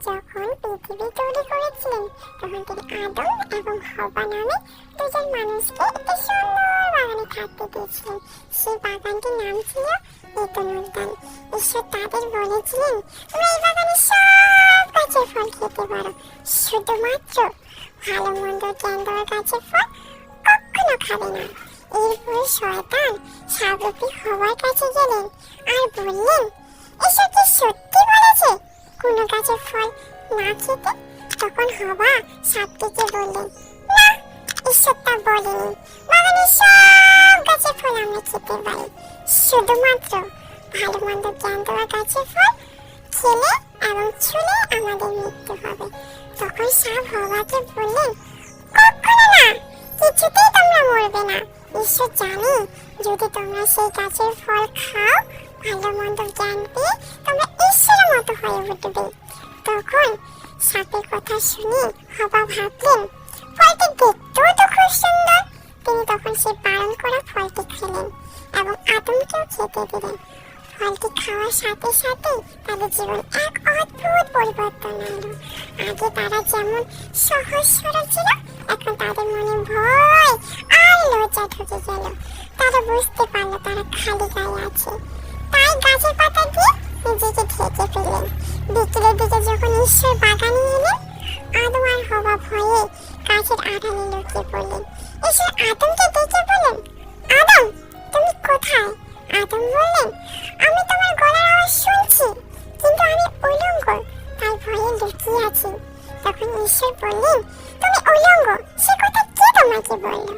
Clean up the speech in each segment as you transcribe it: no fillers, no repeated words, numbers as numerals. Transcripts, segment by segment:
যখন পৃথিবী তৈরি করেছিলেন তখন তিনি আদম এবং হাওয়া নামে দুজন মানুষকে একটি সুন্দর বাগানে থাকতে দিয়েছিলেন। সেই বাগানটির নাম ছিল এদেন উদ্যান। ঈশ্বর তাদের বলেছিলেন, তোমরা এই বাগানের সব গাছের ফল খেতে পারো, শুধুমাত্র ভালো মন্দ জ্ঞান দেওয়ার গাছের ফল কখনো খাবে না। এরপর শয়তান সাপরূপী হওয়ার কাছে গেলেন আর বললেন, ঈশ্বর কি সত্যি বলেছে কোনো গাছের ফল না খেতে? তখন হওয়া সাপটিকে বললেন, না, ঈশ্বর তা বলেনি, বাগানের সব গাছের ফল আমরা খেতে পারি, শুধুমাত্র ভালো মন্দ জ্ঞান দেওয়া গাছের ফল খেলে এবং ছুলে আমাদের মৃত্যু হবে। তখন সাপ হওয়াকে বললেন, কখনো না, কিছুতেই তোমরা মরবে না। ঈশ্বর জানে যদি তোমরা সেই গাছের ফল খাও, ভালো মন্দ জ্ঞান পেয়ে তোমরা ঈশ্বরের মতো হয়ে উঠবে। তখন সাপের কথা শুনে হবা ভাবলেন, ফলটি দেখতেও তো খুব সুন্দর। তিনি তখন সেই বারণ করা ফলটি খেলেন এবং আদমকেও খেতে দিলেন। ফলটি খাওয়ার সাথে সাথে তাদের জীবন এক অদ্ভুত পরিবর্তন আনলো। আগে তারা যেমন সহজ সরল ছিল, এখন তাদের মনে ভয় আর লজ্জা ঢুকে গেল। তারা বুঝতে পারলো তারা খালি গায়ে আছে, তাই গাছের পাতা দিয়ে নিজেকে ঢেকে ফেললেন। বিকেলের দিকে যখন ঈশ্বর বাগানে এলেন, আদম আর হওয়া ভয়ে গাছের আড়ালে লুকিয়ে পড়লেন। ঈশ্বর আদমকে ডেকে বললেন, আদম, তুমি কোথায়? আদম বললেন, আমি তোমার গলার আওয়াজ শুনছি, কিন্তু আমি উলঙ্গ, তাই ভয়ে লুকিয়ে আছি। তখন ঈশ্বর বললেন, তুমি উলঙ্গ, সে কথা কে তোমাকে বলল?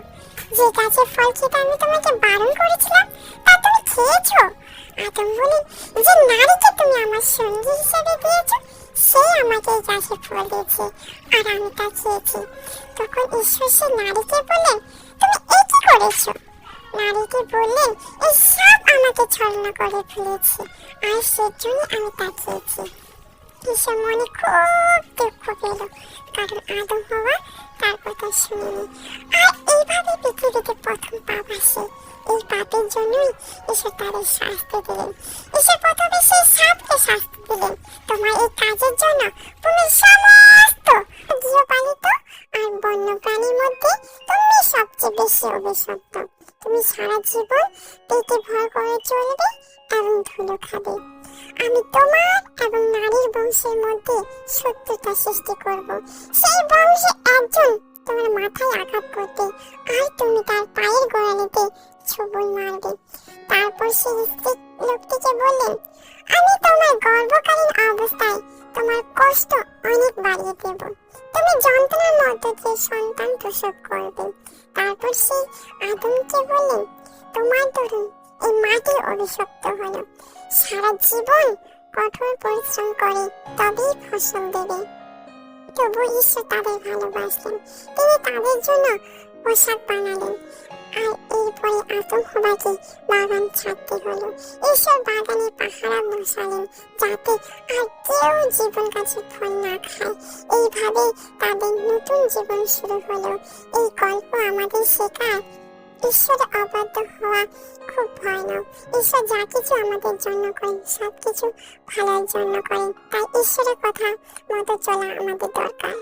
যে গাছের ফল খেতে আমি তোমাকে বারণ করেছিলাম তা তুমি খেয়েছো? আদম বললেন, যে নারীকে তুমি আমার সঙ্গী হিসেবে দিয়েছো সেই আমাকে এই গাছের ফল দিয়েছে আর আমি তা খেয়েছি। তখন ঈশ্বর সে নারীকে বললেন, তুমি এ কি করেছো? নারীকে বললেন, এই সাপ আমাকে ছলনা করে ফেলেছে আর সেজন্য আমি তা খেয়েছি। ঈশ্বর মনে খুব দুঃখ পেল, কারণ আদম হওয়া তার কথা শুনেনি। আর এইভাবে পৃথিবীতে প্রথম পাপ আসে। এই পাপের জন্যই ঈশ্বর তাদের শাস্তি দিলেন। ঈশ্বর প্রথমে সেই সাপকে শাস্তি দিলেন, তোমার এই কাজের জন্য তুমি সমস্ত গৃহপালিত আর বন্য প্রাণীর মধ্যে তুমি সবচেয়ে বেশি অভিশপ্ত। তুমি সারা জীবন পেটে ভর করে চলবে এবং ধুলো খাবে। আমি তোমার এবং নারীর বংশের মধ্যে শত্রুতা সৃষ্টি করব। সেই বংশে একজন তোমার মাথায় আঘাত করবে আর তুমি তার পায়ের গোড়ালিতে ছোবল মারবে। তারপর সেই স্ত্রী লোকটিকে বললেন, আমি তোমার গর্ভকালীন অবস্থায় তোমার কষ্ট অনেক বাড়িয়ে দেব, তুমি যন্ত্রণার মধ্য দিয়ে সন্তান প্রসব করবে। তারপর সেই আদমকে বললেন, তোমার দরুন এই মাটি অভিশপ্ত হলো, সারা জীবন কঠোর পরিশ্রম করে তবেই ফসল দেবে। তবু ঈশ্বর তাদের ভালোবাসলেন, তিনি তাদের জন্য পোশাক বানালেন। আর এরপরে আদম হওয়াকে বাগান ছাড়তে হলো। ঈশ্বর বাগানে পাহারা বসালেন যাতে আর কেউ জীবন গাছের ফল না খায়। এইভাবে তাদের নতুন জীবন শুরু হলো। এই গল্প আমাদের শেখায় ঈশ্বরে অবাধ্য হওয়া খুব ভয়ানক। ঈশ্বর যা কিছু আমাদের জন্য করেন সবকিছু ভালোর জন্য করেন, তাই ঈশ্বরের কথা মতো চলা আমাদের দরকার।